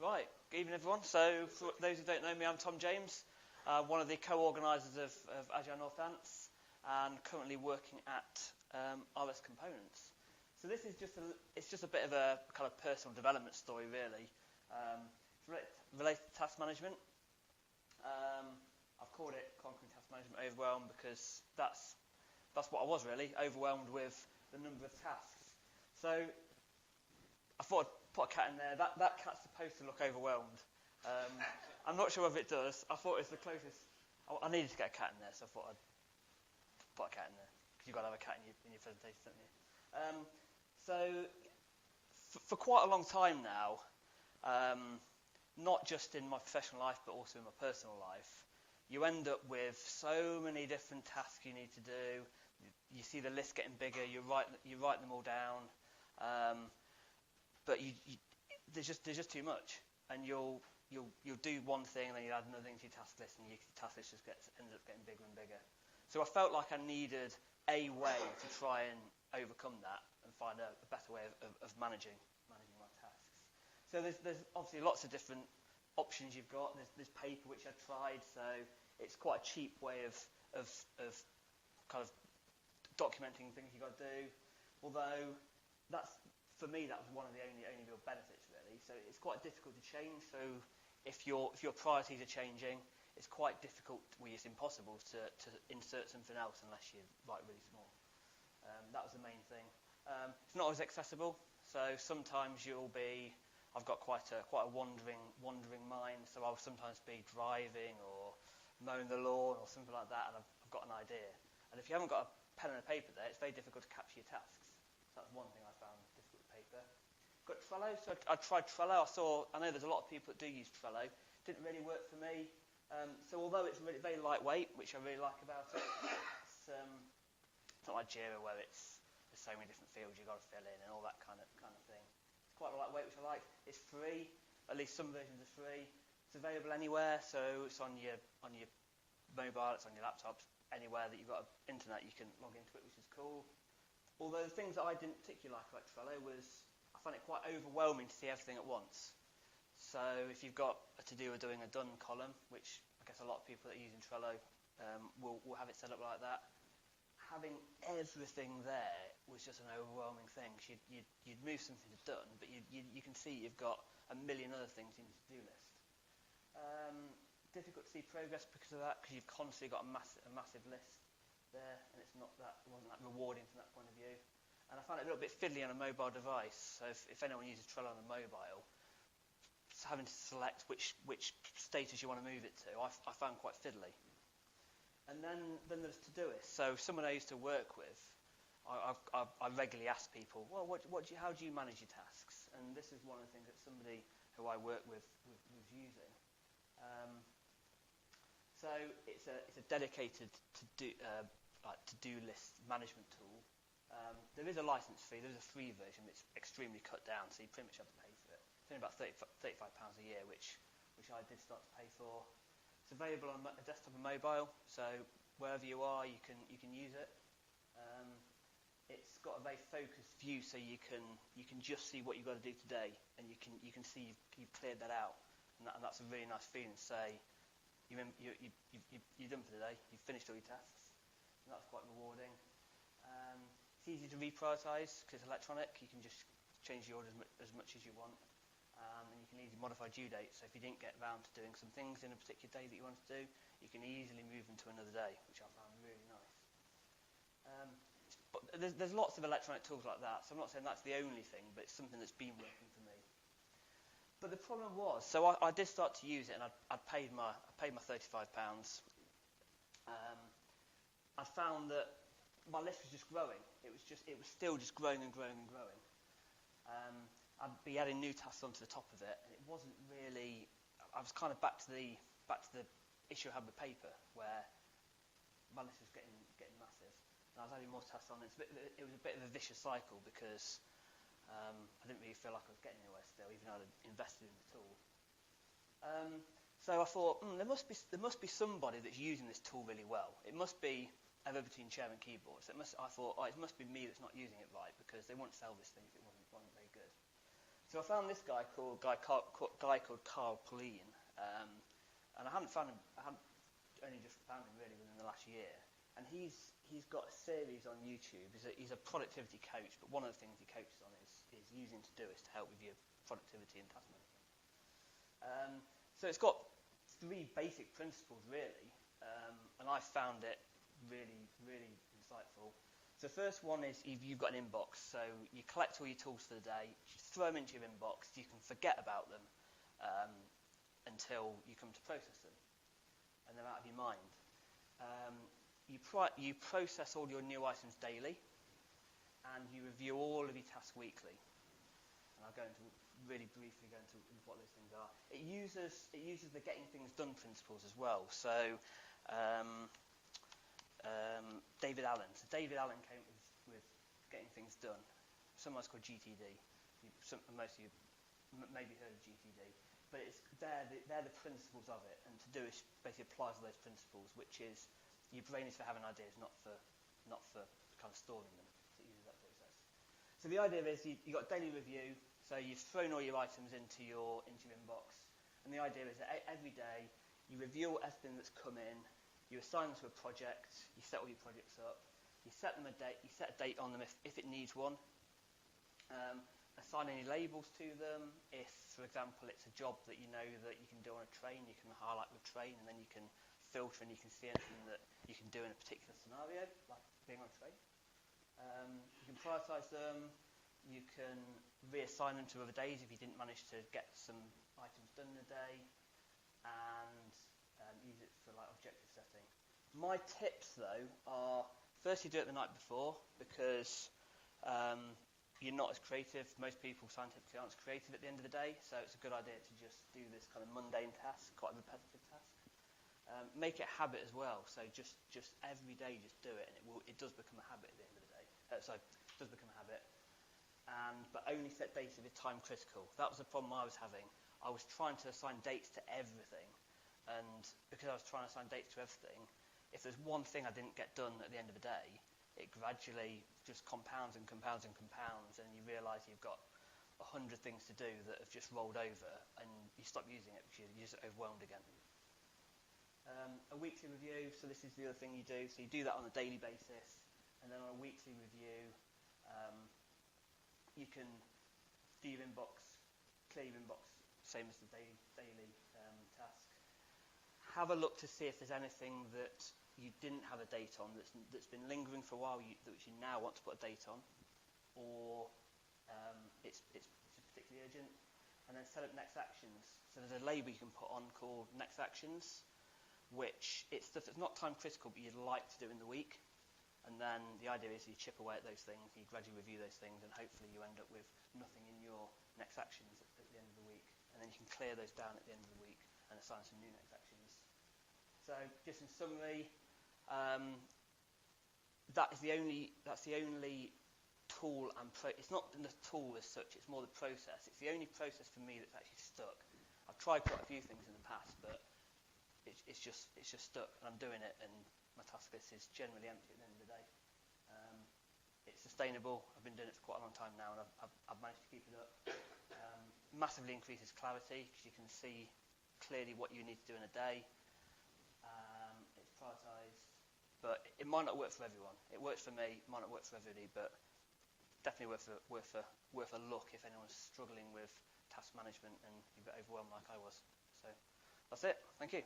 Right, good evening everyone. So for those who don't know me, I'm Tom James, one of the co-organisers of Agile Northants, and currently working at RS Components. So this is just a bit of a kind of personal development story, really. Related to task management. I've called it Conquering Task Management Overwhelm because that's what I was really, overwhelmed with the number of tasks. So I thought I'd put a cat in there. That cat's supposed to look overwhelmed. I'm not sure if it does. I thought it's the closest. I needed to get a cat in there, so I thought I'd put a cat in there. Because you've got to have a cat in your presentation, don't you? So for quite a long time now, not just in my professional life, but also in my personal life, you end up with so many different tasks you need to do. You see the list getting bigger. You write them all down. But there's just too much, and you'll do one thing, and then you add another thing to your task list, and your task list just ends up getting bigger and bigger. So I felt like I needed a way to try and overcome that and find a better way of managing my tasks. So there's obviously lots of different options you've got. There's paper, which I tried, so it's quite a cheap way of kind of documenting things you've got to do. Although for me, that was one of the only real benefits, really. So it's quite difficult to change. So if your priorities are changing, it's quite difficult, it's impossible to insert something else unless you write really small. That was the main thing. It's not as accessible. So sometimes I've got quite a wandering mind. So I'll sometimes be driving or mowing the lawn or something like that, and I've got an idea. And if you haven't got a pen and a paper there, it's very difficult to capture your tasks. So that's one thing I found difficult with paper. Got Trello, so I tried Trello. I know there's a lot of people that do use Trello. Didn't really work for me. So although it's really very lightweight, which I really like about it, it's not like Jira where there's so many different fields you've got to fill in and all that kind of thing. It's quite lightweight, which I like. It's free. At least some versions are free. It's available anywhere, so it's on your mobile, it's on your laptops, anywhere that you've got internet, you can log into it, which is cool. Although the things that I didn't particularly like about Trello was I found it quite overwhelming to see everything at once. So if you've got a to-do or doing a done column, which I guess a lot of people that are using Trello will have it set up like that, having everything there was just an overwhelming thing. You'd move something to done, but you can see you've got a million other things in your to-do list. Difficult to see progress because of that, because you've constantly got a massive list there, and it wasn't that rewarding from that point of view. And I found it a little bit fiddly on a mobile device. So if anyone uses Trello on a mobile, having to select which status you want to move it to, I found quite fiddly. And then there's Todoist. So someone I used to work with, I regularly ask people, well, how do you manage your tasks? And this is one of the things that somebody who I work with was using. So it's a dedicated to-do list management tool. There is a license fee. There is a free version that's extremely cut down, so you pretty much have to pay for it. It's only about £35 a year, which I did start to pay for. It's available on a desktop and mobile, so wherever you are, you can use it. It's got a very focused view, so you can just see what you've got to do today, and you can see you've cleared that out, and that's a really nice feeling to say you're done for the day. You've finished all your tasks, and that's quite rewarding. It's easy to reprioritise because it's electronic. You can just change the order as much as you want, and you can easily modify due dates. So if you didn't get around to doing some things in a particular day that you want to do, you can easily move them to another day, which I found really nice. But there's lots of electronic tools like that, so I'm not saying that's the only thing, but it's something that's been working for me. But the problem was, so I did start to use it, and I'd paid my £35. I found that my list was just growing. It was still just growing and growing and growing. I'd be adding new tasks onto the top of it, and it wasn't really. I was kind of back to the issue I had with paper, where my list was getting massive, and I was adding more tasks on. It was a bit of a vicious cycle because I didn't really feel like I was getting anywhere still, even though I'd invested in the tool. So I thought there must be somebody that's using this tool really well. It must be ever between chair and keyboard. So I thought, it must be me that's not using it right, because they wouldn't sell this thing if it wasn't very good. So I found this guy called Carl Pauline, and I hadn't only just found him really within the last year. And he's got a series on YouTube. He's a productivity coach, but one of the things he coaches on is using Todoist to help with your productivity and task management. So it's got 3 basic principles really, and I found it really, really insightful. So the first one is you've got an inbox, so you collect all your tools for the day, throw them into your inbox, you can forget about them until you come to process them, and they're out of your mind. You process all your new items daily, and you review all of your tasks weekly. And I'll go into really briefly go into what those things are. It uses the getting things done principles as well. So David Allen. So David Allen came with getting things done. Sometimes called GTD. Most of you maybe heard of GTD, but they're the principles of it. And Todoist basically applies those principles, which is your brain is for having ideas, not for kind of storing them. So it uses that process. So the idea is you got daily review. So you've thrown all your items into your inbox, and the idea is that every day you review everything that's come in. You assign them to a project, you set all your projects up, you set them a date, you set a date on them if it needs one. Assign any labels to them. If, for example, it's a job that you know that you can do on a train, you can highlight with train, and then you can filter and you can see anything that you can do in a particular scenario, like being on a train. You can prioritise them. You can reassign them to other days if you didn't manage to get some items done in a day, and use it for like objective setting. My tips though are firstly do it the night before, because you're not as creative. Most people scientifically aren't as creative at the end of the day, so it's a good idea to just do this kind of mundane task, quite a repetitive task. Make it a habit as well, so just every day just do it, and it does become a habit at the end of the day. So it does become a habit, but only set dates if it's time critical. That was the problem I was having. I was trying to assign dates to everything, and because I was trying to assign dates to everything, if there's one thing I didn't get done at the end of the day, it gradually just compounds and compounds and compounds, and you realise you've got 100 things to do that have just rolled over, and you stop using it because you're just overwhelmed again. A weekly review, so this is the other thing you do. So you do that on a daily basis, and then on a weekly review, you can do your inbox, clear your inbox, same as the daily task. Have a look to see if there's anything that you didn't have a date on that's been lingering for a while, which you now want to put a date on, or it's particularly urgent. And then set up next actions. So there's a label you can put on called next actions, which it's stuff that's not time critical, but you'd like to do in the week. And then the idea is you chip away at those things, you gradually review those things, and hopefully you end up with nothing in your next actions at the end of the week. And then you can clear those down at the end of the week and assign some new next actions. So just in summary, that's the only tool it's not the tool as such, it's more the process. It's the only process for me that's actually stuck. I've tried quite a few things in the past, but it's just stuck, and I'm doing it, and my task list is generally empty at the end of the day. It's sustainable. I've been doing it for quite a long time now, and I've managed to keep it up. Massively increases clarity because you can see clearly what you need to do in a day. It's prioritised, but it might not work for everyone. It works for me, it might not work for everybody, but definitely worth a look if anyone's struggling with task management and you've got overwhelmed like I was. So that's it. Thank you.